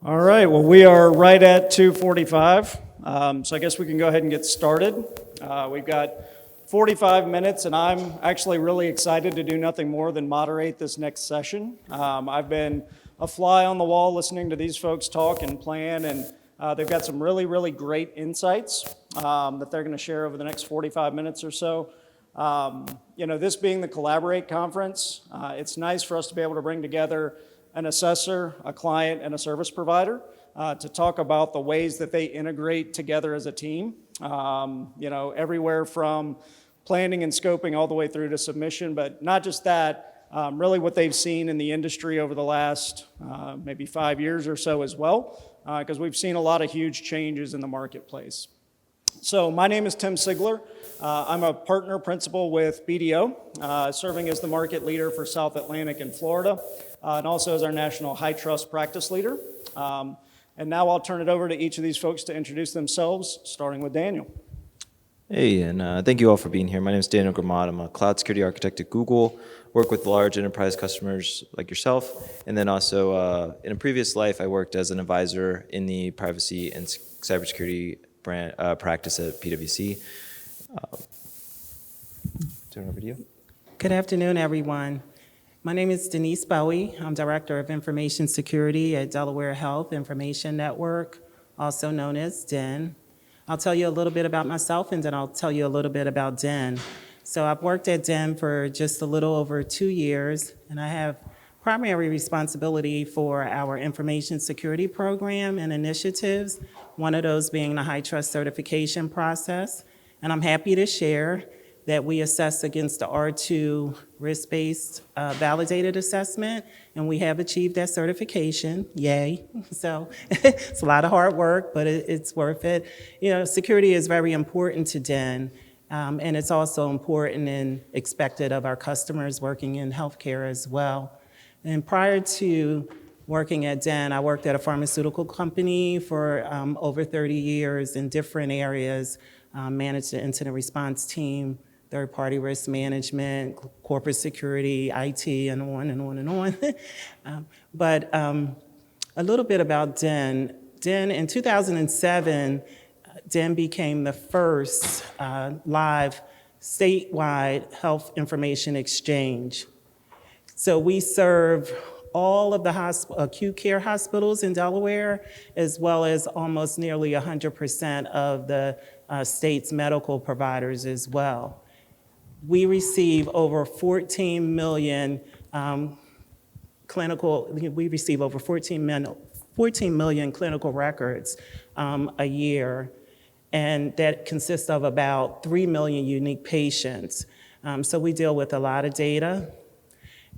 All right, well, we are right at 2:45, so I guess we can go ahead and get started. We've got 45 minutes, and I'm actually really excited to do nothing more than moderate this next session. I've been a fly on the wall listening to these folks talk and plan, and they've got some really, really great insights that they're going to share over the next 45 minutes or so. This being the Collaborate Conference, it's nice for us to be able to bring together an assessor, a client, and a service provider to talk about the ways that they integrate together as a team. Everywhere from planning and scoping all the way through to submission, but not just that, really what they've seen in the industry over the last maybe 5 years or so as well, because we've seen a lot of huge changes in the marketplace. So my name is Tim Sigler. I'm a partner principal with BDO, serving as the market leader for South Atlantic and Florida, and also as our national high trust practice leader. And now I'll turn it over to each of these folks to introduce themselves, starting with Daniel. Hey, and thank you all for being here. My name is Daniel Gramad. I'm a cloud security architect at Google, work with large enterprise customers like yourself, and then also in a previous life, I worked as an advisor in the privacy and cybersecurity practice at PwC. Turn over to you. Good afternoon, everyone. My name is Denise Bowie. I'm Director of Information Security at Delaware Health Information Network, also known as DEN. I'll tell you a little bit about myself, and then I'll tell you a little bit about DEN. So I've worked at DEN for just a little over 2 years, and I have primary responsibility for our information security program and initiatives, one of those being the high trust certification process. And I'm happy to share that we assess against the R2 risk-based validated assessment, and we have achieved that certification, yay. So it's a lot of hard work, but it's worth it. Security is very important to DEN, and it's also important and expected of our customers working in healthcare as well. And prior to working at DEN, I worked at a pharmaceutical company for over 30 years in different areas, managed the incident response team, third-party risk management, corporate security, IT, and on and on and on. But a little bit about DEN. DEN, in 2007, DEN became the first live statewide health information exchange. So we serve all of the acute care hospitals in Delaware, as well as almost nearly 100% of the state's medical providers as well. We receive over 14 million clinical records a year, and that consists of about 3 million unique patients. So we deal with a lot of data.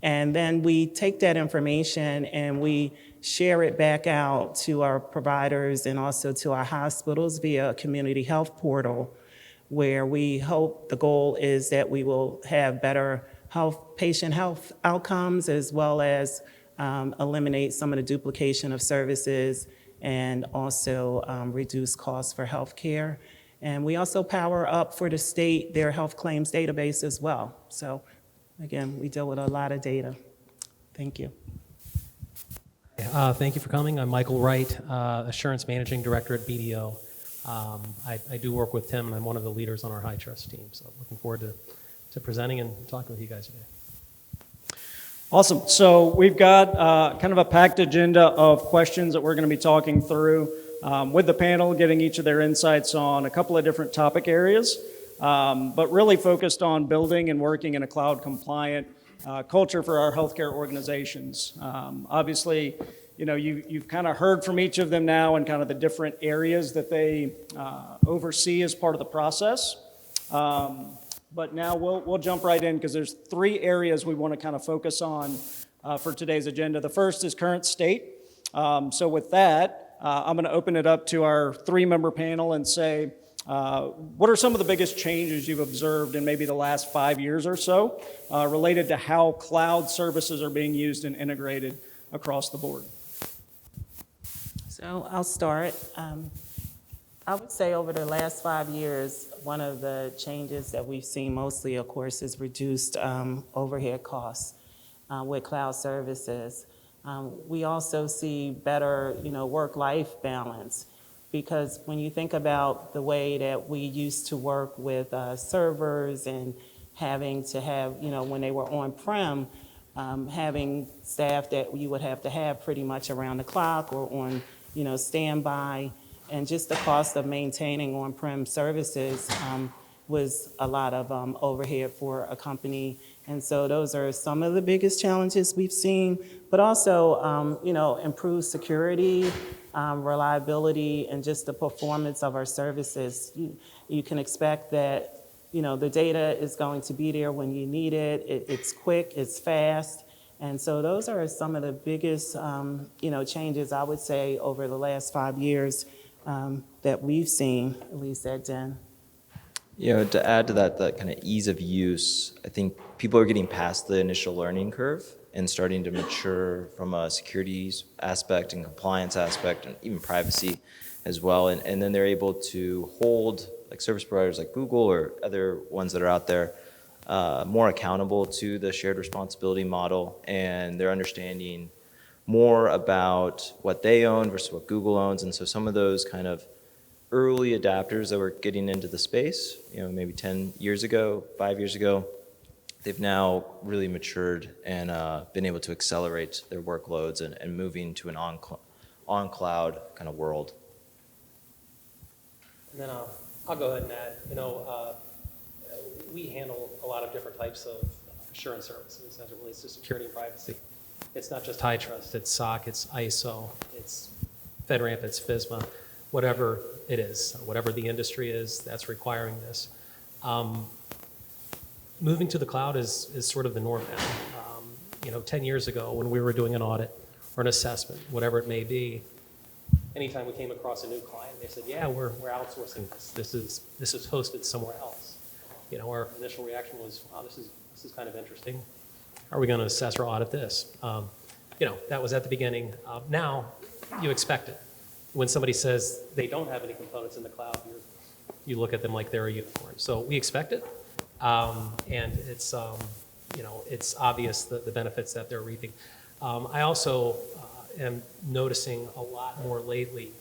And then we take that information and we share it back out to our providers and also to our hospitals via a community health portal, where we hope the goal is that we will have better patient health outcomes, as well as eliminate some of the duplication of services and also reduce costs for healthcare. And we also power up for the state their health claims database as well. So again, we deal with a lot of data. Thank you. Thank you for coming. I'm Michael Wright, Assurance Managing Director at BDO. I do work with Tim, and I'm one of the leaders on our high trust team. So looking forward to presenting and talking with you guys today. Awesome. So we've got kind of a packed agenda of questions that we're going to be talking through with the panel, getting each of their insights on a couple of different topic areas, but really focused on building and working in a cloud-compliant culture for our healthcare organizations. Obviously, you've kind of heard from each of them now and kind of the different areas that they oversee as part of the process. But now we'll jump right in, because there's 3 areas we want to kind of focus on for today's agenda. The first is current state. So with that, I'm going to open it up to our 3-member panel and say, what are some of the biggest changes you've observed in maybe the last 5 years or so related to how cloud services are being used and integrated across the board? So I'll start. I would say over the last 5 years, one of the changes that we've seen mostly, of course, is reduced overhead costs with cloud services. We also see better, work-life balance, because when you think about the way that we used to work with servers and having to have, when they were on-prem, having staff that you would have to have pretty much around the clock or on, standby, and just the cost of maintaining on-prem services was a lot of overhead for a company. And so those are some of the biggest challenges we've seen, but also, improved security, reliability, and just the performance of our services. You can expect that, the data is going to be there when you need it. It's quick, it's fast. And so those are some of the biggest, changes I would say over the last 5 years that we've seen, at least at Den. To add to that kind of ease of use, I think people are getting past the initial learning curve and starting to mature from a security aspect and compliance aspect and even privacy as well. And then they're able to hold like service providers like Google or other ones that are out there more accountable to the shared responsibility model, and they're understanding more about what they own versus what Google owns. And so some of those kind of early adapters that were getting into the space, maybe 10 years ago, 5 years ago, they've now really matured and been able to accelerate their workloads and moving to an on-cloud kind of world. And then I'll go ahead and add, we handle a lot of different types of assurance services as it relates to security and privacy. It's not just HITRUST, it's SOC, it's ISO, it's FedRAMP, it's FISMA, whatever it is, whatever the industry is that's requiring this. Moving to the cloud is sort of the norm now. 10 years ago when we were doing an audit or an assessment, whatever it may be, anytime we came across a new client, they said, yeah, we're outsourcing this. This is hosted somewhere else. Our initial reaction was, wow, this is kind of interesting. Are we going to assess or audit this? That was at the beginning. Now you expect it. When somebody says they don't have any components in the cloud, you look at them like they're a unicorn. So we expect it, and it's it's obvious the benefits that they're reaping. I also am noticing a lot more lately,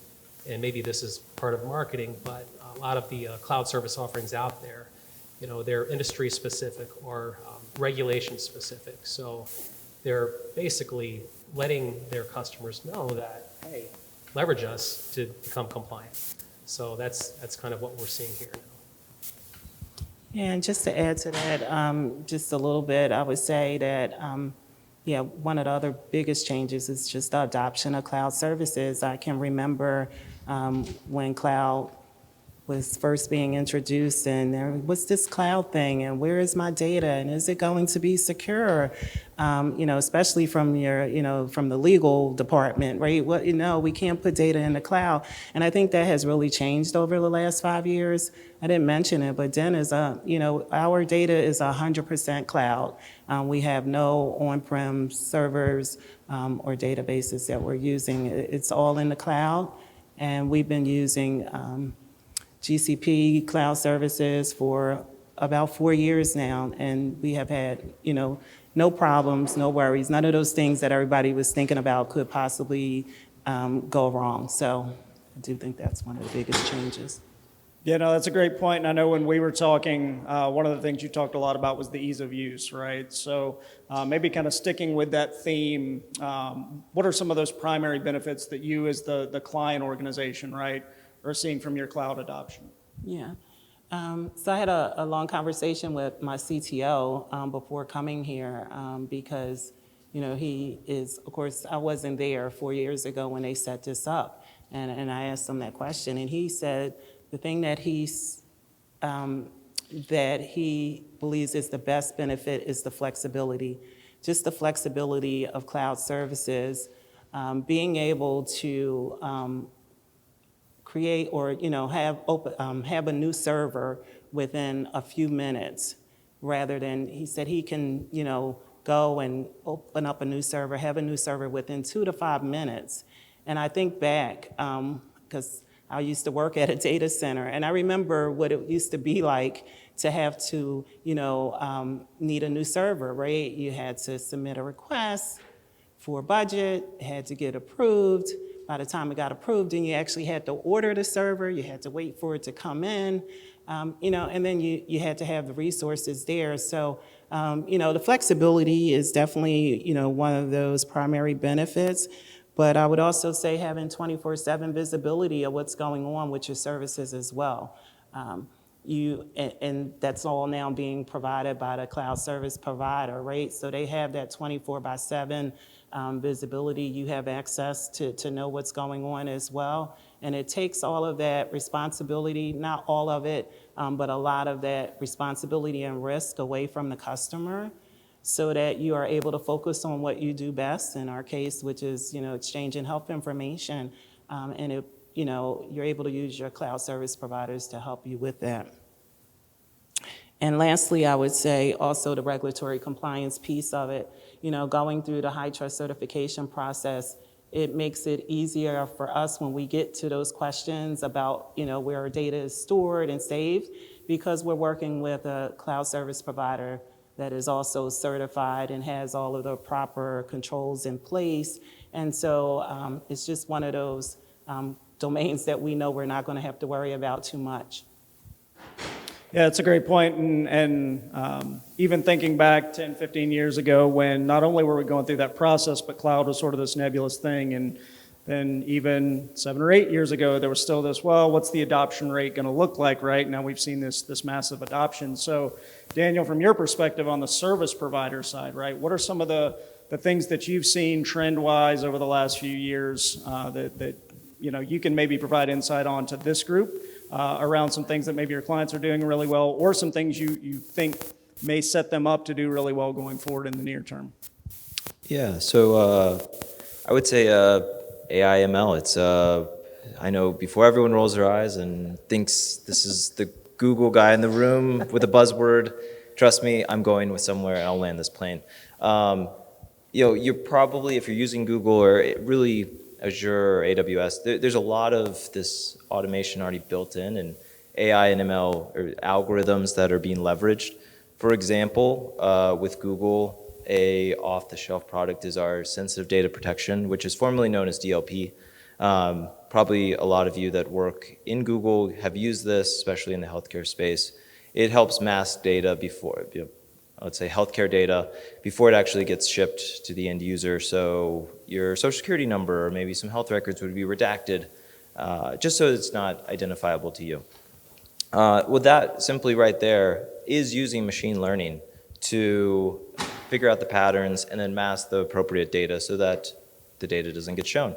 and maybe this is part of marketing, but a lot of the cloud service offerings out there, they're industry specific or regulation specific. So they're basically letting their customers know that, hey, leverage us to become compliant. So that's kind of what we're seeing here now. And just to add to that, just a little bit, I would say that, one of the other biggest changes is just the adoption of cloud services. I can remember when cloud was first being introduced, and there was this cloud thing, and where is my data, and is it going to be secure? Especially from your, from the legal department, right? We can't put data in the cloud, and I think that has really changed over the last 5 years. I didn't mention it, but Den is our data is 100% cloud. We have no on-prem servers or databases that we're using. It's all in the cloud, and we've been using GCP cloud services for about 4 years now, and we have had, no problems, no worries. None of those things that everybody was thinking about could possibly go wrong. So I do think that's one of the biggest changes. Yeah, no, that's a great point. And I know when we were talking, one of the things you talked a lot about was the ease of use, right? So maybe kind of sticking with that theme, what are some of those primary benefits that you as the client organization, right, are seeing from your cloud adoption? Yeah. So I had a long conversation with my CTO before coming here because, he is, of course, I wasn't there 4 years ago when they set this up. And I asked him that question, and he said the thing that he believes is the best benefit is the flexibility, just the flexibility of cloud services, being able to create or have a new server within a few minutes, rather than, he said he can go and open up a new server, have a new server within 2 to 5 minutes. And I think back, because I used to work at a data center, and I remember what it used to be like to have to need a new server, right? You had to submit a request, for budget, it had to get approved. By the time it got approved, then you actually had to order the server, you had to wait for it to come in, and then you had to have the resources there. So, the flexibility is definitely, one of those primary benefits. But I would also say having 24/7 visibility of what's going on with your services as well. And that's all now being provided by the cloud service provider, right? So they have that 24/7 visibility. You have access to know what's going on as well. And it takes all of that responsibility, not all of it, but a lot of that responsibility and risk away from the customer so that you are able to focus on what you do best, in our case, which is, exchanging health information. You're able to use your cloud service providers to help you with that. And lastly, I would say also the regulatory compliance piece of it, going through the HITRUST certification process, it makes it easier for us when we get to those questions about, where our data is stored and saved, because we're working with a cloud service provider that is also certified and has all of the proper controls in place. And so it's just one of those domains that we know we're not going to have to worry about too much. Yeah, it's a great point. And even thinking back 10, 15 years ago when not only were we going through that process, but cloud was sort of this nebulous thing. And then even 7 or 8 years ago, there was still this, well, what's the adoption rate going to look like, right? Now we've seen this massive adoption. So Daniel, from your perspective on the service provider side, right, what are some of the things that you've seen trend-wise over the last few years that you can maybe provide insight on to this group around some things that maybe your clients are doing really well, or some things you think may set them up to do really well going forward in the near term? Yeah, so I would say AI ML. It's I know before everyone rolls their eyes and thinks this is the Google guy in the room with a buzzword, trust me, I'm going with somewhere and I'll land this plane. You're probably, if you're using Google or really Azure or AWS, there's a lot of this automation already built in, and AI and ML or algorithms that are being leveraged. For example, with Google, a off-the-shelf product is our sensitive data protection, which is formerly known as DLP. Probably a lot of you that work in Google have used this, especially in the healthcare space. It helps mask data before, let's say healthcare data, before it actually gets shipped to the end user. So your social security number or maybe some health records would be redacted, just so it's not identifiable to you. Well, that simply right there is using machine learning to figure out the patterns and then mask the appropriate data so that the data doesn't get shown.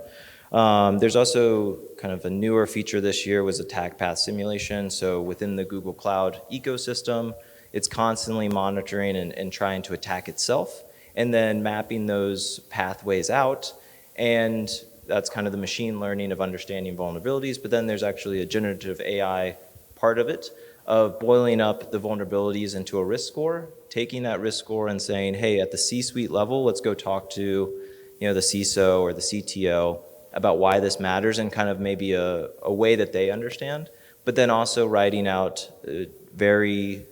There's also kind of a newer feature this year was attack path simulation. So within the Google Cloud ecosystem, it's constantly monitoring and trying to attack itself and then mapping those pathways out. And that's kind of the machine learning of understanding vulnerabilities. But then there's actually a generative AI part of it, of boiling up the vulnerabilities into a risk score, taking that risk score and saying, hey, at the C-suite level, let's go talk to the CISO or the CTO about why this matters and kind of maybe a way that they understand, but then also writing out very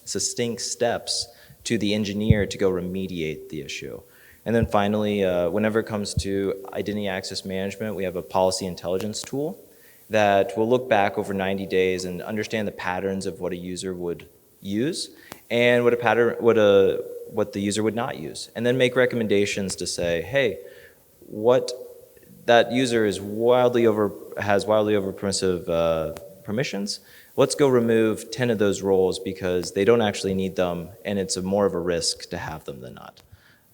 succinct steps to the engineer to go remediate the issue. And then finally, whenever it comes to identity access management, we have a policy intelligence tool that will look back over 90 days and understand the patterns of what a user would use and what the user would not use, and then make recommendations to say, hey, what that user has wildly over permissive permissions. Let's go remove 10 of those roles because they don't actually need them, and it's more of a risk to have them than not.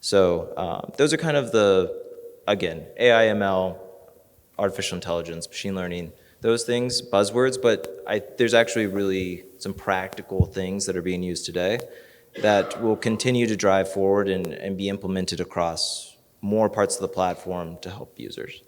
So those are kind of again, AI, ML, artificial intelligence, machine learning, those things, buzzwords, but there's actually really some practical things that are being used today that will continue to drive forward and be implemented across more parts of the platform to help users.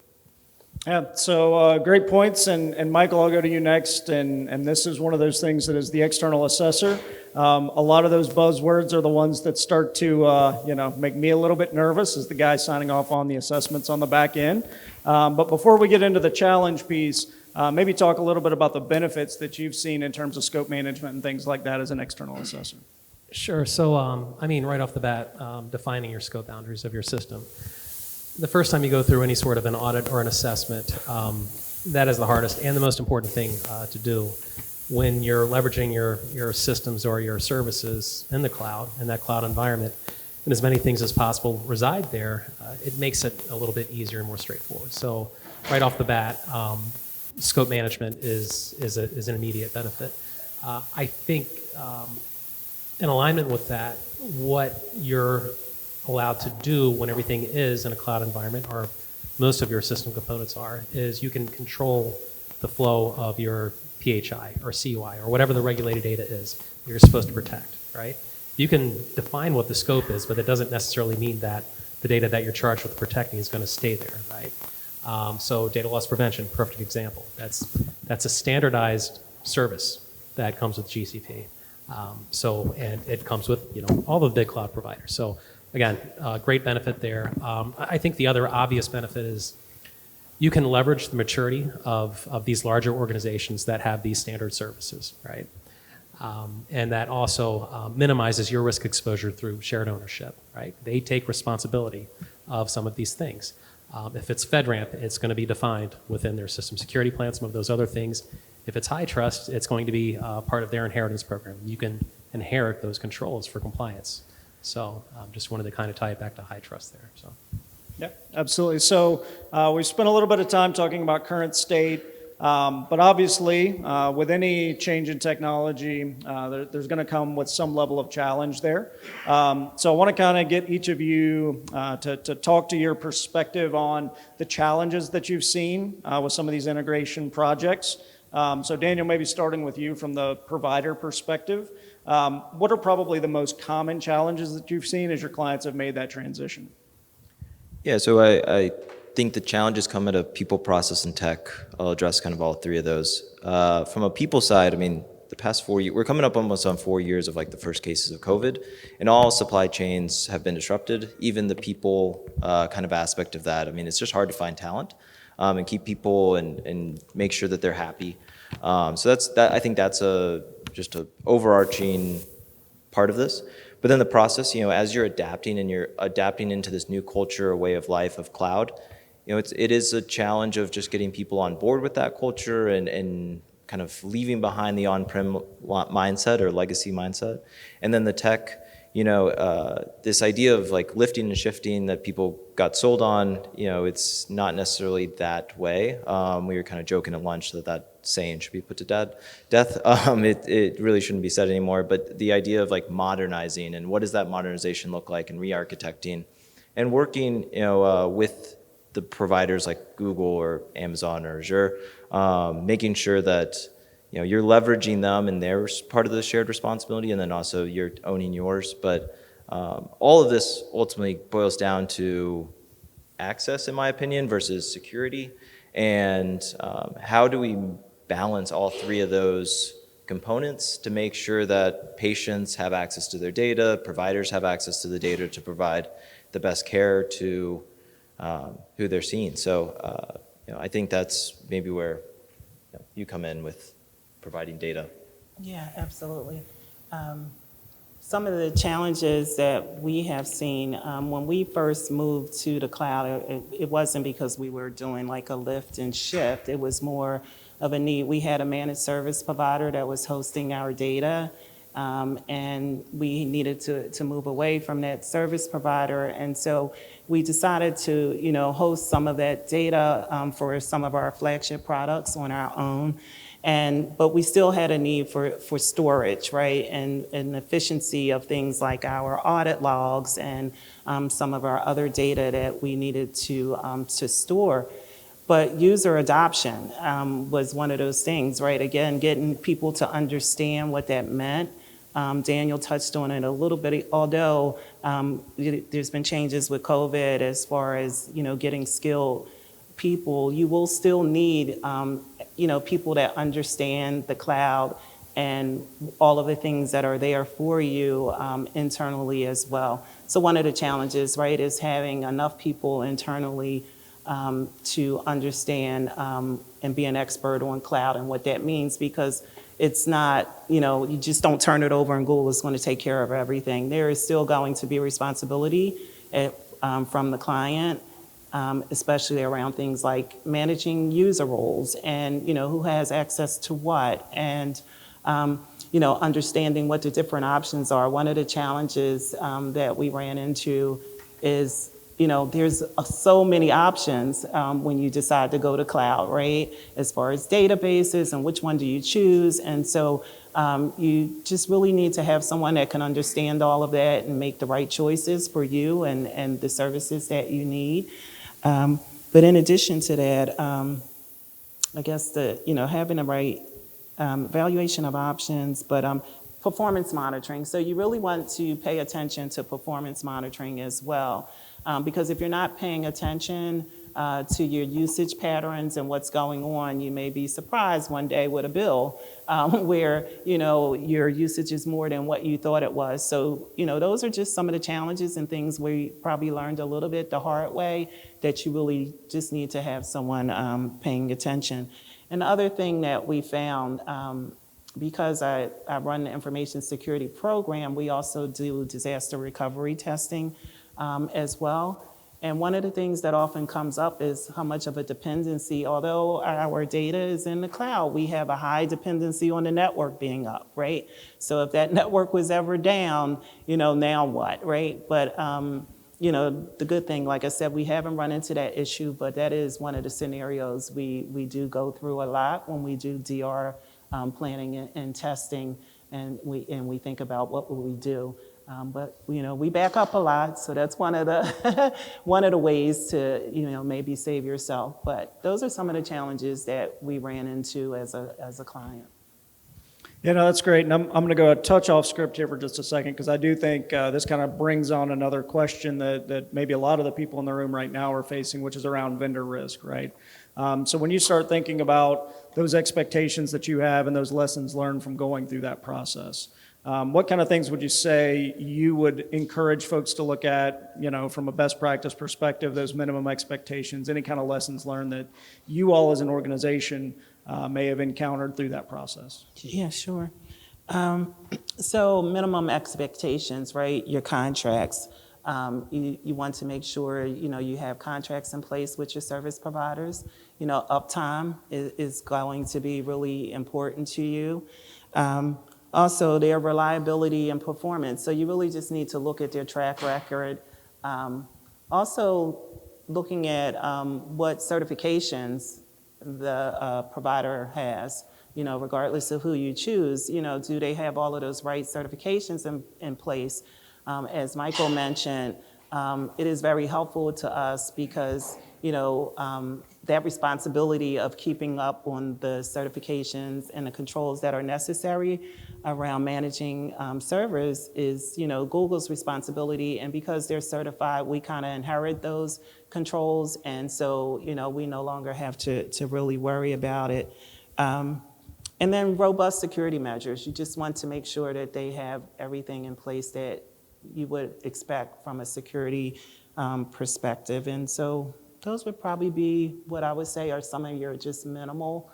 Yeah, so great points, and Michael, I'll go to you next, and this is one of those things that is the external assessor. A lot of those buzzwords are the ones that start to make me a little bit nervous as the guy signing off on the assessments on the back end. But before we get into the challenge piece, maybe talk a little bit about the benefits that you've seen in terms of scope management and things like that as an external assessor. Sure. So, right off the bat, defining your scope boundaries of your system. The first time you go through any sort of an audit or an assessment, that is the hardest and the most important thing to do. When you're leveraging your systems or your services in the cloud, in that cloud environment, and as many things as possible reside there, it makes it a little bit easier and more straightforward. So, right off the bat, scope management is an immediate benefit. I think in alignment with that, what you're allowed to do when everything is in a cloud environment, or most of your system components are, is you can control the flow of your PHI or CUI or whatever the regulated data is you're supposed to protect, right? You can define what the scope is, but it doesn't necessarily mean that the data that you're charged with protecting is going to stay there, right? So data loss prevention, perfect example. That's a standardized service that comes with GCP. And it comes with all the big cloud providers. So again, great benefit there. I think the other obvious benefit is you can leverage the maturity of these larger organizations that have these standard services, right? And that also minimizes your risk exposure through shared ownership, right? They take responsibility of some of these things. If it's FedRAMP, it's going to be defined within their system security plan, some of those other things. If it's HITRUST, it's going to be part of their inheritance program. You can inherit those controls for compliance. So just wanted to kind of tie it back to HITRUST there. So. Yeah, absolutely. So we spent a little bit of time talking about current state, but obviously with any change in technology, there's going to come with some level of challenge there. So I want to kind of get each of you to talk to your perspective on the challenges that you've seen with some of these integration projects. So Daniel, maybe starting with you from the provider perspective, what are probably the most common challenges that you've seen as your clients have made that transition? Yeah, so I think the challenges come out of people, process, and tech. I'll address kind of all three of those. From a people side, the past 4 years, we're coming up almost on 4 years of like the first cases of COVID, and all supply chains have been disrupted, even the people kind of aspect of that. It's just hard to find talent and keep people and make sure that they're happy. So I think that's just a overarching part of this. But then the process, as you're adapting and you're adapting into this new culture, way of life of cloud, it is a challenge of just getting people on board with that culture and kind of leaving behind the on-prem mindset or legacy mindset. And then the tech, this idea of like lifting and shifting that people got sold on, it's not necessarily that way. We were kind of joking at lunch that saying should be put to death. It really shouldn't be said anymore, but the idea of like modernizing and what does that modernization look like and re-architecting and working, with the providers like Google or Amazon or Azure, making sure that you're leveraging them and they're part of the shared responsibility, and then also you're owning yours. But all of this ultimately boils down to access, in my opinion, versus security. And how do we balance all three of those components to make sure that patients have access to their data, providers have access to the data to provide the best care to who they're seeing. So I think that's maybe where you come in with providing data. Yeah, absolutely. Some of the challenges that we have seen when we first moved to the cloud, it wasn't because we were doing like a lift and shift. It was more of a need. We had a managed service provider that was hosting our data, and we needed to move away from that service provider. And so we decided to, host some of that data for some of our flagship products on our own. But we still had a need for storage, right? And efficiency of things like our audit logs and some of our other data that we needed to store. But user adoption was one of those things, right? Again, getting people to understand what that meant. Daniel touched on it a little bit, although there's been changes with COVID as far as, getting skilled people. You will still need, people that understand the cloud and all of the things that are there for you internally as well. So one of the challenges, right, is having enough people internally to understand and be an expert on cloud and what that means, because it's not, you just don't turn it over and Google is going to take care of everything. There is still going to be responsibility from the client, especially around things like managing user roles and, who has access to what, and, understanding what the different options are. One of the challenges that we ran into is, there's so many options when you decide to go to cloud, right? As far as databases and which one do you choose. And so you just really need to have someone that can understand all of that and make the right choices for you and the services that you need. But in addition to that, I guess having the right evaluation of options, but performance monitoring. So you really want to pay attention to performance monitoring as well. Because if you're not paying attention to your usage patterns and what's going on, you may be surprised one day with a bill where, your usage is more than what you thought it was. So, those are just some of the challenges and things we probably learned a little bit the hard way that you really just need to have someone paying attention. And the other thing that we found, because I run the information security program, we also do disaster recovery testing as well. And one of the things that often comes up is how much of a dependency, although our data is in the cloud, we have a high dependency on the network being up, right? So if that network was ever down, now what, right? But, the good thing, like I said, we haven't run into that issue, but that is one of the scenarios we do go through a lot when we do DR planning and testing, and we think about what will we do. But we back up a lot, so that's one of the one of the ways to maybe save yourself. But those are some of the challenges that we ran into as a client. That's great. And I'm going to go a touch off script here for just a second, because I do think this kind of brings on another question that maybe a lot of the people in the room right now are facing, which is around vendor risk, right? So when you start thinking about those expectations that you have and those lessons learned from going through that process, what kind of things would you say you would encourage folks to look at, from a best practice perspective, those minimum expectations, any kind of lessons learned that you all as an organization may have encountered through that process? Yeah, sure. So minimum expectations, right? Your contracts. You want to make sure, you have contracts in place with your service providers. Uptime is going to be really important to you. Also, their reliability and performance. So you really just need to look at their track record. Also, looking at what certifications the provider has, regardless of who you choose. Do they have all of those right certifications in place? As Michael mentioned, it is very helpful to us because, that responsibility of keeping up on the certifications and the controls that are necessary around managing servers is, Google's responsibility. And because they're certified, we kind of inherit those controls. And so, we no longer have to really worry about it. And then robust security measures. You just want to make sure that they have everything in place that you would expect from a security perspective. And so those would probably be what I would say are some of your just minimal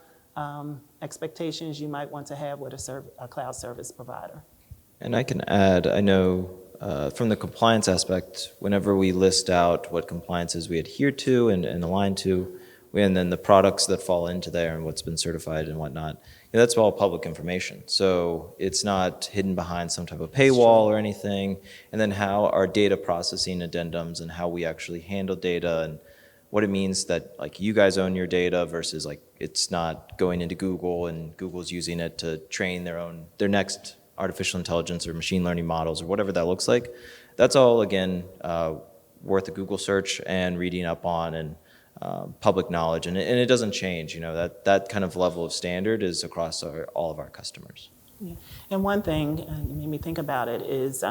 expectations you might want to have with a cloud service provider. And I can add, I know from the compliance aspect, whenever we list out what compliances we adhere to and align to, and then the products that fall into there and what's been certified and whatnot, that's all public information. So it's not hidden behind some type of paywall or anything. And then how our data processing addendums and how we actually handle data and what it means that you guys own your data versus it's not going into Google and Google's using it to train their next artificial intelligence or machine learning models or whatever that looks like. That's all, again, worth a Google search and reading up on and public knowledge, and it doesn't change. That kind of level of standard is across all of our customers. Yeah. And one thing, you made me think about it, is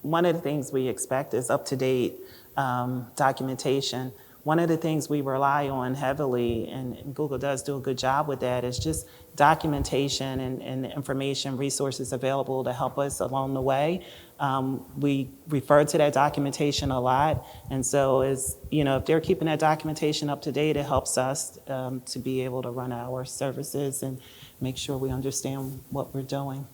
one of the things we expect is up-to-date documentation. one of the things we rely on heavily, and Google does do a good job with that, is just documentation and information, resources available to help us along the way. We refer to that documentation a lot, and so if they're keeping that documentation up to date, it helps us to be able to run our services and make sure we understand what we're doing.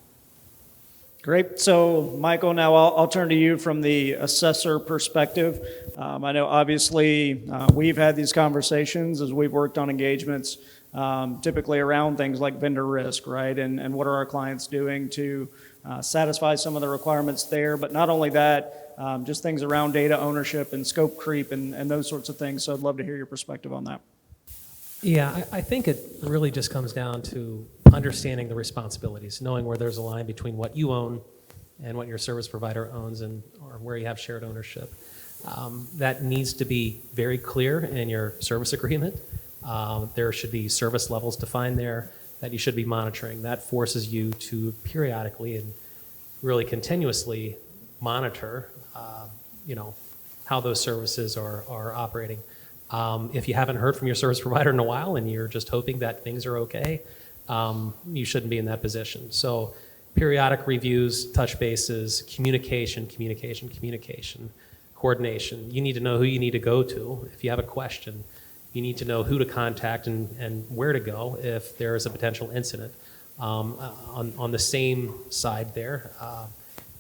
Great. So, Michael, now I'll turn to you from the assessor perspective. I know obviously we've had these conversations as we've worked on engagements, typically around things like vendor risk, right? And what are our clients doing to satisfy some of the requirements there? But not only that, just things around data ownership and scope creep and those sorts of things. So I'd love to hear your perspective on that. Yeah, I think it really just comes down to understanding the responsibilities, knowing where there's a line between what you own and what your service provider owns, or where you have shared ownership. That needs to be very clear in your service agreement. There should be service levels defined there that you should be monitoring. That forces you to periodically and really continuously monitor, how those services are operating. If you haven't heard from your service provider in a while and you're just hoping that things are okay, you shouldn't be in that position. So periodic reviews, touch bases, communication, coordination. You need to know who you need to go to. If you have a question, you need to know who to contact and where to go if there is a potential incident. On the same side there,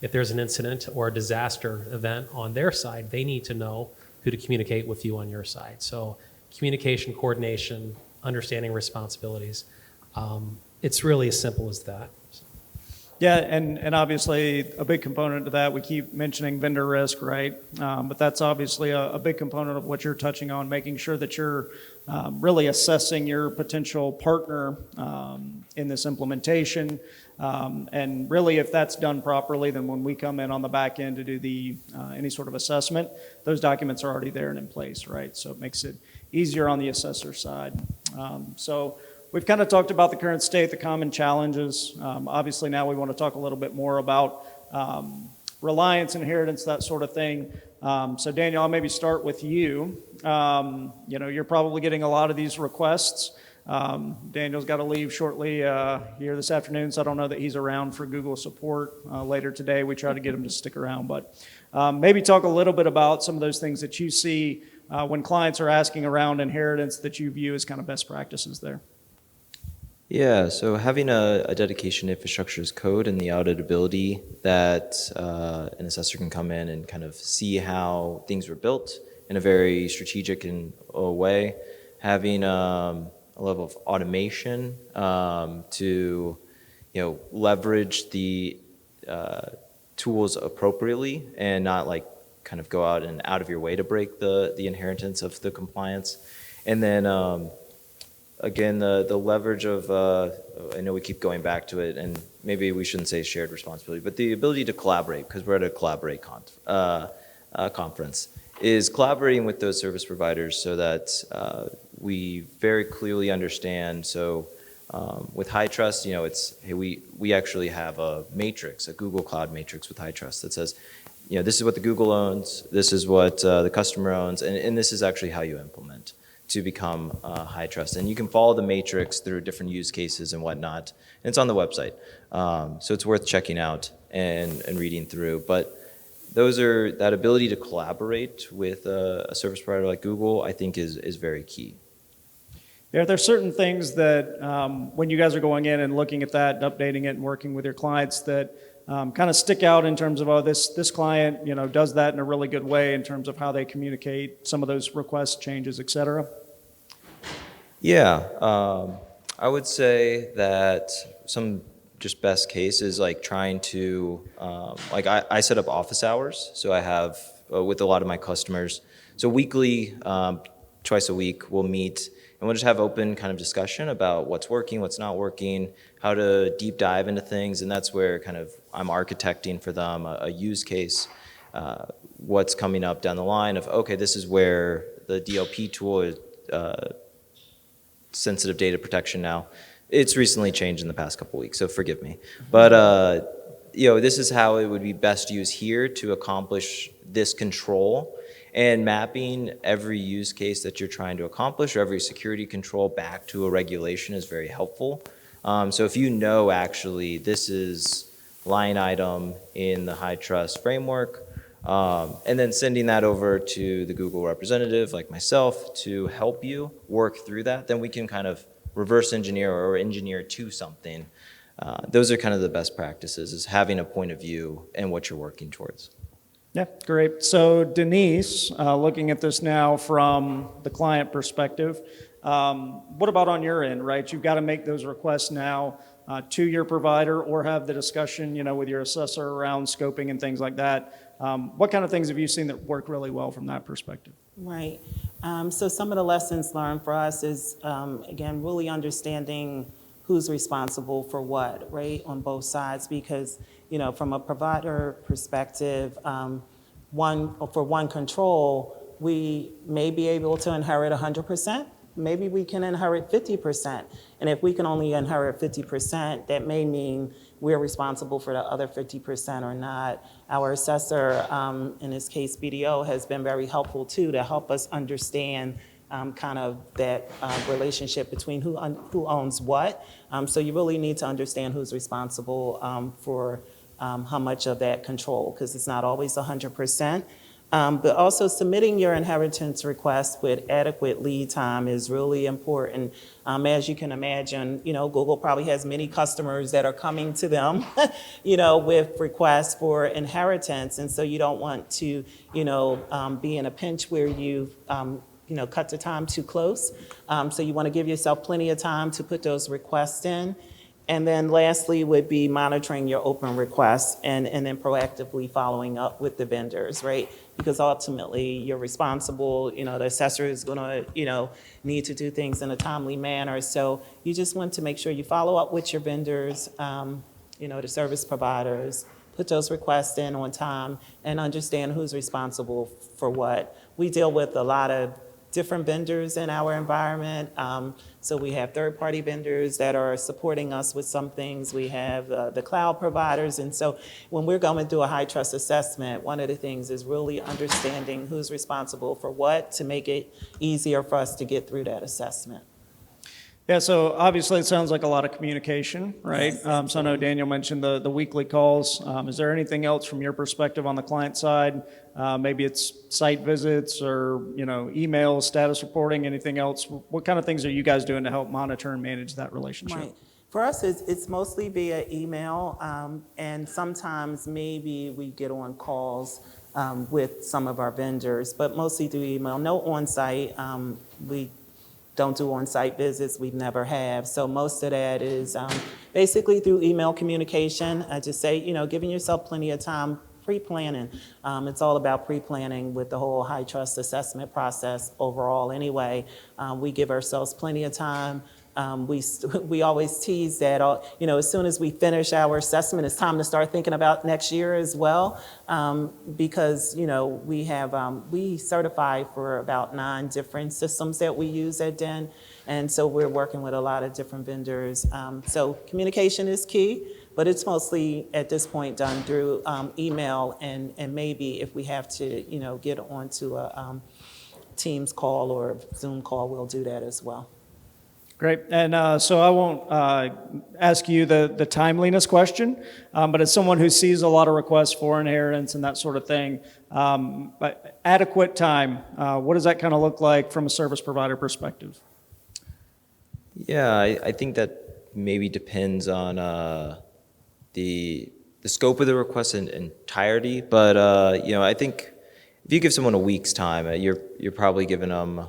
if there's an incident or a disaster event on their side, they need to know who to communicate with you on your side. So communication, coordination, understanding responsibilities. It's really as simple as that. Yeah, and obviously a big component to that, we keep mentioning vendor risk, right? But that's obviously a big component of what you're touching on, making sure that you're really assessing your potential partner in this implementation. And really, if that's done properly, then when we come in on the back end to do any sort of assessment, those documents are already there and in place, right? So it makes it easier on the assessor side. So we've kind of talked about the current state, the common challenges. Obviously, now we want to talk a little bit more about reliance, inheritance, that sort of thing. So Daniel, I'll maybe start with you. You're probably getting a lot of these requests. Daniel's got to leave shortly here this afternoon, so I don't know that he's around for Google support later today. We try to get him to stick around, but maybe talk a little bit about some of those things that you see when clients are asking around inheritance that you view as kind of best practices there. Yeah, so having a dedication infrastructure as code and the auditability that an assessor can come in and kind of see how things were built in a very strategic way, having a level of automation to leverage the tools appropriately and not kind of go out of your way to break the inheritance of the compliance. And then again, the leverage of, I know we keep going back to it, and maybe we shouldn't say shared responsibility, but the ability to collaborate, because we're at a Collaborate conference, is collaborating with those service providers so that we very clearly understand. So with HITRUST, we actually have a matrix, a Google Cloud matrix with HITRUST that says, this is what the Google owns, this is what the customer owns, and this is actually how you implement to become HITRUST. And you can follow the matrix through different use cases and whatnot. And it's on the website. So it's worth checking out and reading through. But that ability to collaborate with a service provider like Google, I think is very key. Yeah, there's certain things that when you guys are going in and looking at that and updating it and working with your clients that kind of stick out in terms of, this client, does that in a really good way in terms of how they communicate some of those requests, changes, et cetera? Yeah, I would say that some just best case is trying to, I set up office hours, so I have with a lot of my customers. So weekly, twice a week, we'll meet and we'll just have open kind of discussion about what's working, what's not working, how to deep dive into things, and that's where kind of I'm architecting for them a use case, what's coming up down the line of, okay, this is where the DLP tool is, sensitive data protection now. It's recently changed in the past couple weeks, so forgive me. But this is how it would be best used here to accomplish this control. and mapping every use case that you're trying to accomplish or every security control back to a regulation is very helpful. So if you know actually this is line item in the HITRUST framework, and then sending that over to the Google representative like myself to help you work through that, then we can kind of reverse engineer or engineer to something. Those are kind of the best practices, is having a point of view and what you're working towards. Yeah, great. So Denise, looking at this now from the client perspective, what about on your end, right? You've got to make those requests now to your provider or have the discussion, with your assessor around scoping and things like that. What kind of things have you seen that work really well from that perspective? Right. So some of the lessons learned for us is, again, really understanding who's responsible for what, right, on both sides, because, from a provider perspective, for one control, we may be able to inherit 100%. Maybe we can inherit 50%. And if we can only inherit 50%, that may mean we're responsible for the other 50% or not. Our assessor, in this case BDO, has been very helpful too to help us understand kind of that relationship between who owns what. So you really need to understand who's responsible for how much of that control, because it's not always 100%. But also submitting your inheritance request with adequate lead time is really important. As you can imagine, Google probably has many customers that are coming to them, with requests for inheritance. And so you don't want to, be in a pinch where you've, cut the time too close. So you want to give yourself plenty of time to put those requests in. And then lastly would be monitoring your open requests and then proactively following up with the vendors, right? Because ultimately you're responsible, the assessor is gonna, need to do things in a timely manner. So you just want to make sure you follow up with your vendors, the service providers, put those requests in on time and understand who's responsible for what. We deal with a lot of different vendors in our environment. So we have third-party vendors that are supporting us with some things. We have the cloud providers. And so when we're going to do a HITRUST assessment, one of the things is really understanding who's responsible for what to make it easier for us to get through that assessment. Yeah, so obviously it sounds like a lot of communication, right? Yes, So I know Daniel mentioned the weekly calls. Is there anything else from your perspective on the client side? Maybe it's site visits or, emails, status reporting, anything else? What kind of things are you guys doing to help monitor and manage that relationship? Right. For us, it's mostly via email, and sometimes maybe we get on calls with some of our vendors, but mostly through email. No on-site. We don't do on-site visits. We never have. So most of that is basically through email communication. I just say, giving yourself plenty of time, pre-planning. It's all about pre-planning with the whole HITRUST assessment process overall anyway. We give ourselves plenty of time. We always tease that, as soon as we finish our assessment, it's time to start thinking about next year as well, because, we certify for about 9 different systems that we use at DEN, and so we're working with a lot of different vendors. So communication is key, but it's mostly at this point done through email, and maybe if we have to, get onto a Teams call or Zoom call, we'll do that as well. Great. And so I won't ask you the timeliness question, but as someone who sees a lot of requests for inheritance and that sort of thing, but adequate time, what does that kind of look like from a service provider perspective? Yeah, I think that maybe depends on the scope of the request in entirety, but I think if you give someone a week's time, you're probably giving them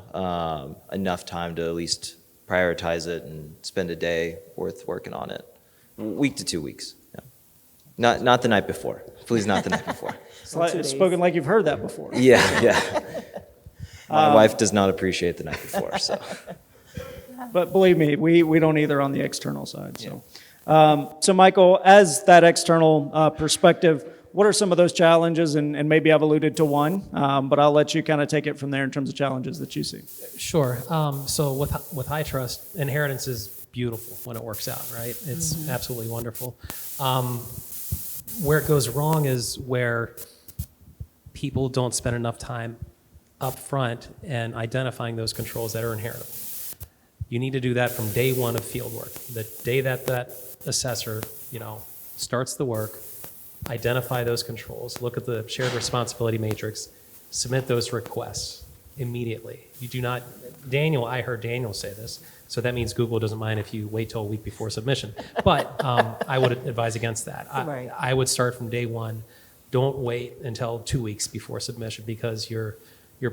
enough time to at least prioritize it and spend a day worth working on it. Week to 2 weeks. Yeah. Not the night before. Please, not the night before. It's spoken like you've heard that before. Yeah. My wife does not appreciate the night before, so. But believe me, we don't either on the external side. So, so Michael, as that external perspective, what are some of those challenges? And maybe I've alluded to one, but I'll let you kind of take it from there in terms of challenges that you see. Sure. So with HITRUST, inheritance is beautiful when it works out, right? It's absolutely wonderful. Where it goes wrong is where people don't spend enough time up front and identifying those controls that are inheritable. You need to do that from day one of field work. The day that that assessor, starts the work, identify those controls, look at the shared responsibility matrix, submit those requests immediately. You do not, I heard Daniel say this, so that means Google doesn't mind if you wait till a week before submission. But I would advise against that. Right. I would start from day one. Don't wait until 2 weeks before submission, because you're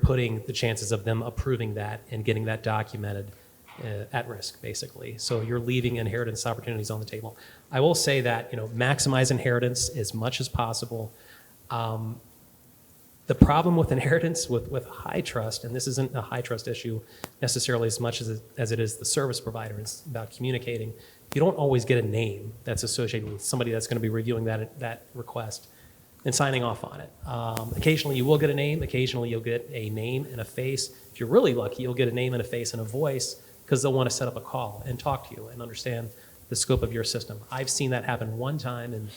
putting the chances of them approving that and getting that documented at risk, basically. So you're leaving inheritance opportunities on the table. I will say that, maximize inheritance as much as possible. The problem with inheritance with high trust, and this isn't a high trust issue necessarily as much as it is the service provider, it's about communicating. You don't always get a name that's associated with somebody that's going to be reviewing that request and signing off on it. Occasionally you will get a name, occasionally you'll get a name and a face. If you're really lucky, you'll get a name and a face and a voice, because they'll want to set up a call and talk to you and understand the scope of your system. I've seen that happen one time in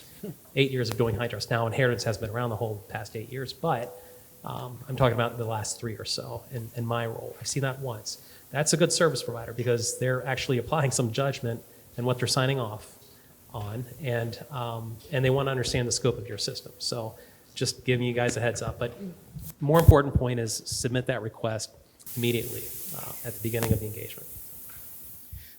8 years of doing high trust. Now, inheritance has been around the whole past 8 years, but I'm talking about the last 3 or so in my role. I've seen that once. That's a good service provider, because they're actually applying some judgment in what they're signing off on, and they want to understand the scope of your system. So just giving you guys a heads up. But more important point is submit that request immediately at the beginning of the engagement.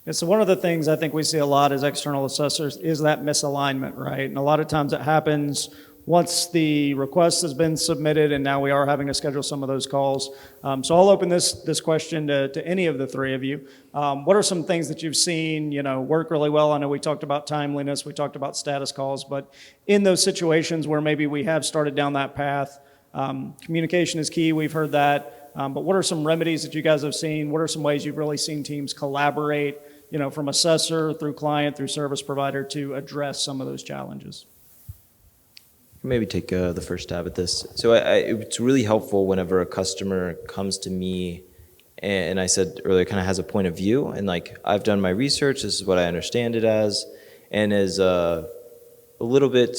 And so one of the things I think we see a lot as external assessors is that misalignment, right? And a lot of times it happens once the request has been submitted, and now we are having to schedule some of those calls. So I'll open this question to any of the three of you. What are some things that you've seen, work really well? I know we talked about timeliness, we talked about status calls, but in those situations where maybe we have started down that path, communication is key, we've heard that. But what are some remedies that you guys have seen? What are some ways you've really seen teams collaborate, from assessor through client through service provider to address some of those challenges? Maybe take the first stab at this. So it's really helpful whenever a customer comes to me, and I said earlier, kind of has a point of view, and like, I've done my research, this is what I understand it as, and is a little bit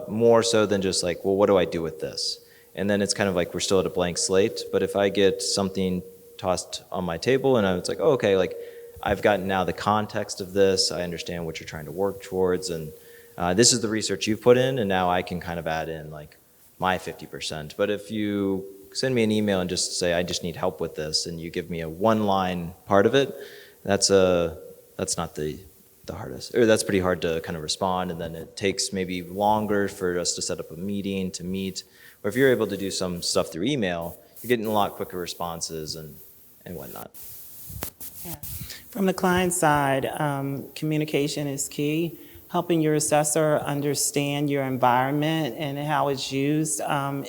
more so than just like, well, what do I do with this? And then it's kind of like we're still at a blank slate. But if I get something tossed on my table and it's like, oh, okay, like I've gotten now the context of this, I understand what you're trying to work towards, and this is the research you've put in, and now I can kind of add in like my 50%. But if you send me an email and just say, I just need help with this, and you give me a one-line part of it, that's not the hardest, or that's pretty hard to kind of respond, and then it takes maybe longer for us to set up a meeting to meet. Or if you're able to do some stuff through email, you're getting a lot quicker responses and whatnot. Yeah. From the client side, communication is key. Helping your assessor understand your environment and how it's used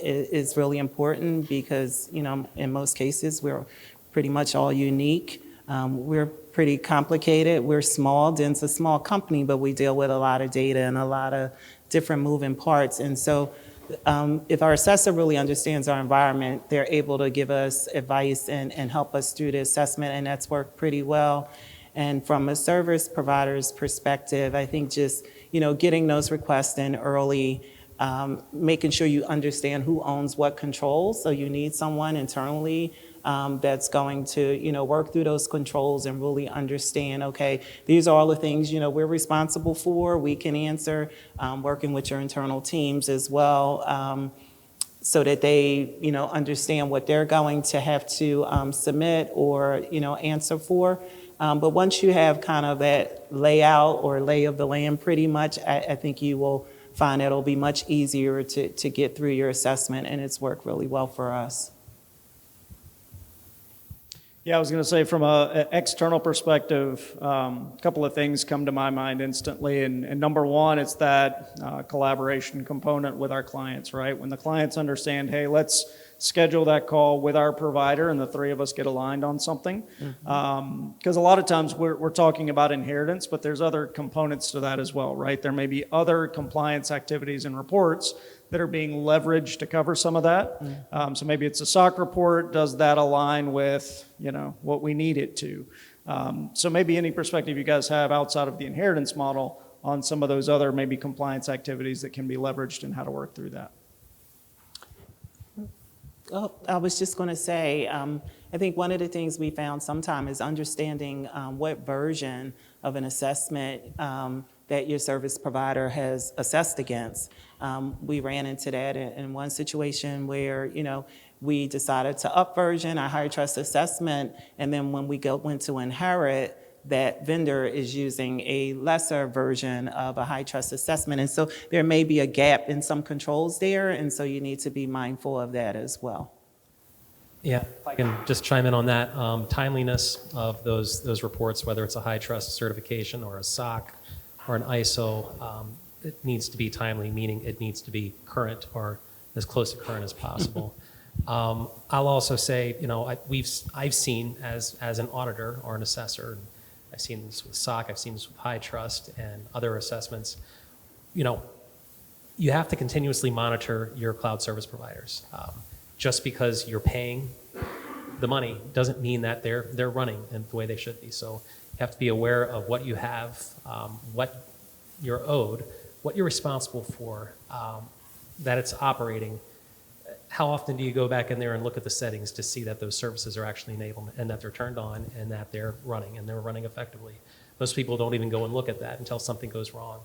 is really important, because, in most cases, we're pretty much all unique. We're pretty complicated. We're small. Den's a small company, but we deal with a lot of data and a lot of different moving parts. And so if our assessor really understands our environment, they're able to give us advice and help us through the assessment, and that's worked pretty well. And from a service provider's perspective, I think just, getting those requests in early, making sure you understand who owns what controls. So you need someone internally that's going to, work through those controls and really understand, okay, these are all the things, we're responsible for, we can answer, working with your internal teams as well, so that they, understand what they're going to have to submit or, answer for. But once you have kind of that layout or lay of the land pretty much, I think you will find it'll be much easier to get through your assessment, and it's worked really well for us. Yeah, I was going to say from an external perspective, a couple of things come to my mind instantly. And number one, it's that collaboration component with our clients, right? When the clients understand, hey, let's schedule that call with our provider and the three of us get aligned on something. Because a lot of times we're talking about inheritance, but there's other components to that as well, right? There may be other compliance activities and reports that are being leveraged to cover some of that. So maybe it's a SOC report. Does that align with, what we need it to? So maybe any perspective you guys have outside of the inheritance model on some of those other maybe compliance activities that can be leveraged and how to work through that. Oh, I was just going to say, I think one of the things we found sometime is understanding what version of an assessment that your service provider has assessed against. We ran into that in one situation where, we decided to up version our higher trust assessment, and then when we went to inherit, that vendor is using a lesser version of a high trust assessment. And so there may be a gap in some controls there, and so you need to be mindful of that as well. Yeah, if I can just chime in on that, timeliness of those reports, whether it's a high trust certification or a SOC or an ISO, it needs to be timely, meaning it needs to be current or as close to current as possible. I'll also say, I've seen as an auditor or an assessor, I've seen this with SOC, I've seen this with high trust and other assessments, you have to continuously monitor your cloud service providers. Just because you're paying the money doesn't mean that they're running in the way they should be. So you have to be aware of what you have, what you're owed, what you're responsible for, that it's operating. How often do you go back in there and look at the settings to see that those services are actually enabled and that they're turned on and that they're running and they're running effectively? Most people don't even go and look at that until something goes wrong.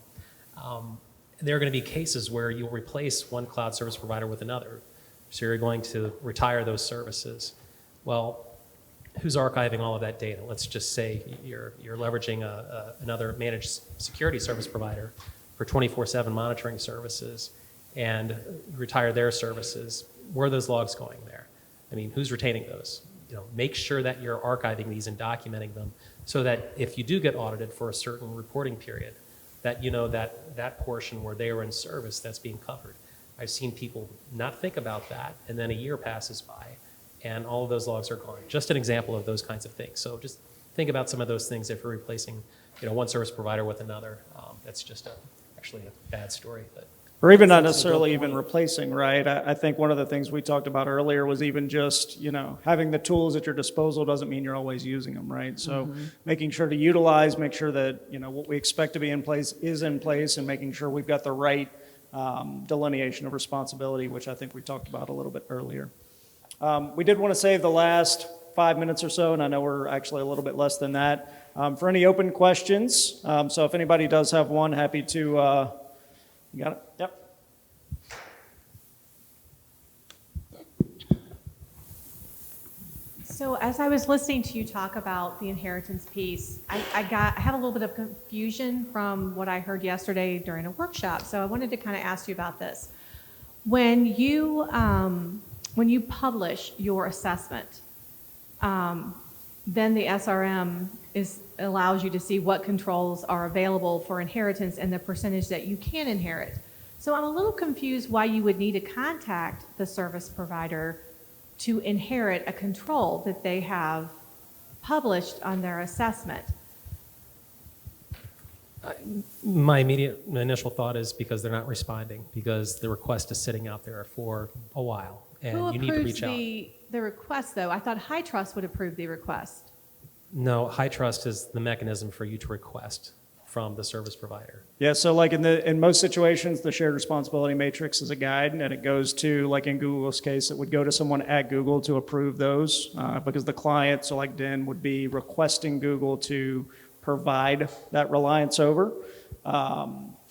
There are going to be cases where you'll replace one cloud service provider with another. So you're going to retire those services. Well, who's archiving all of that data? Let's just say you're leveraging another managed security service provider for 24/7 monitoring services and retire their services. Where are those logs going there? I mean, who's retaining those? Make sure that you're archiving these and documenting them so that if you do get audited for a certain reporting period, that that portion where they were in service, that's being covered. I've seen people not think about that, and then a year passes by, and all of those logs are gone. Just an example of those kinds of things. So just think about some of those things if you're replacing, one service provider with another. That's just actually a bad story. Or even not necessarily even replacing, right? I think one of the things we talked about earlier was even just, having the tools at your disposal doesn't mean you're always using them, right? So making sure to utilize, make sure that, what we expect to be in place is in place, and making sure we've got the right delineation of responsibility, which I think we talked about a little bit earlier. We did want to save the last 5 minutes or so, and I know we're actually a little bit less than that, for any open questions. So if anybody does have one, happy to, you got it? Yep. So as I was listening to you talk about the inheritance piece, I had a little bit of confusion from what I heard yesterday during a workshop. So I wanted to kind of ask you about this. When you publish your assessment, then the SRM allows you to see what controls are available for inheritance and the percentage that you can inherit. So I'm a little confused why you would need to contact the service provider to inherit a control that they have published on their assessment. My initial thought is because they're not responding, because the request is sitting out there for a while, and you need to reach out. Who approves the request, though? I thought High Trust would approve the request. No, High Trust is the mechanism for you to request from the service provider. Yeah, so like in most situations, the shared responsibility matrix is a guide, and it goes to, like in Google's case, it would go to someone at Google to approve those, because the client, so like Den, would be requesting Google to provide that reliance over.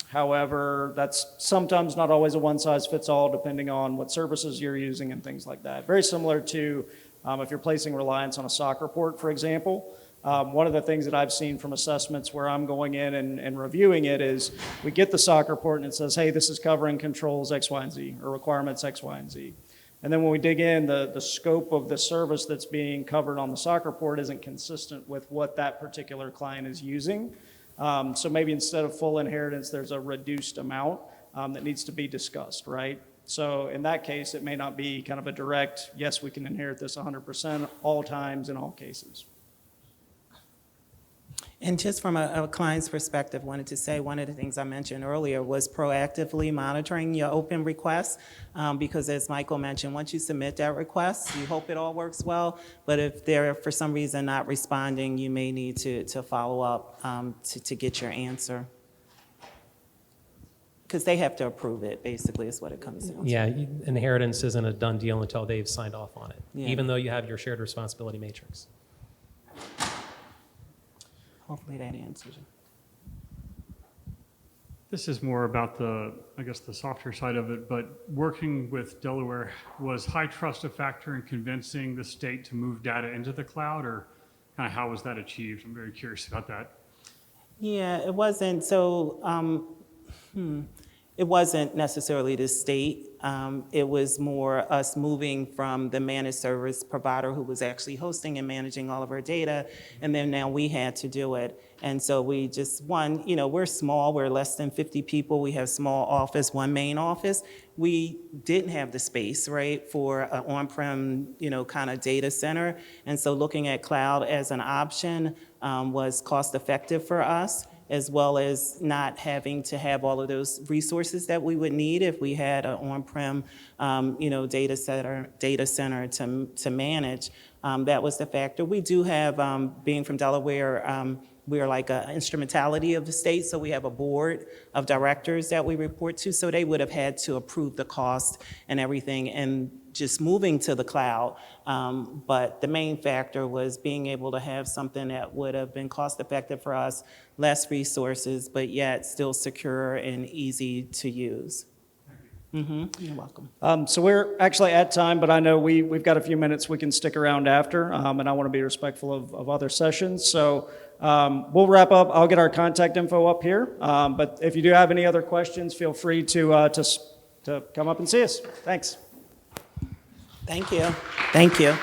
However, that's sometimes not always a one-size-fits-all, depending on what services you're using and things like that. Very similar to if you're placing reliance on a SOC report, for example. One of the things that I've seen from assessments where I'm going in and reviewing it is we get the SOC report and it says, hey, this is covering controls X, Y, and Z, or requirements X, Y, and Z. And then when we dig in, the scope of the service that's being covered on the SOC report isn't consistent with what that particular client is using. So maybe instead of full inheritance, there's a reduced amount that needs to be discussed, right? So in that case, it may not be kind of a direct, yes, we can inherit this 100% all times in all cases. And just from a client's perspective, wanted to say one of the things I mentioned earlier was proactively monitoring your open requests, because as Michael mentioned, once you submit that request, you hope it all works well, but if they're for some reason not responding, you may need to follow up to get your answer. because they have to approve it, basically, is what it comes down to. Yeah, inheritance isn't a done deal until they've signed off on it, Yeah. even though you have your shared responsibility matrix. Hopefully that answers you. This is more about the, I guess, the softer side of it, but working with Delaware, was HITRUST a factor in convincing the state to move data into the cloud, or kind of how was that achieved? I'm very curious about that. Yeah, it wasn't, so, it wasn't necessarily the state. It was more us moving from the managed service provider who was actually hosting and managing all of our data, and then now we had to do it. And so we just, we're small, we're less than 50 people, we have small office, one main office. We didn't have the space, right, for an on-prem, kind of data center. And so looking at cloud as an option was cost-effective for us, as well as not having to have all of those resources that we would need if we had an on-prem, data center to manage. That was the factor. We do have, being from Delaware, we're like an instrumentality of the state, so we have a board of directors that we report to, so they would have had to approve the cost and everything, and just moving to the cloud. But the main factor was being able to have something that would have been cost-effective for us, less resources, but yet still secure and easy to use. You're welcome. So we're actually at time, but I know we've got a few minutes we can stick around after, and I want to be respectful of other sessions. So we'll wrap up. I'll get our contact info up here. But if you do have any other questions, feel free to come up and see us. Thanks. Thank you. Thank you.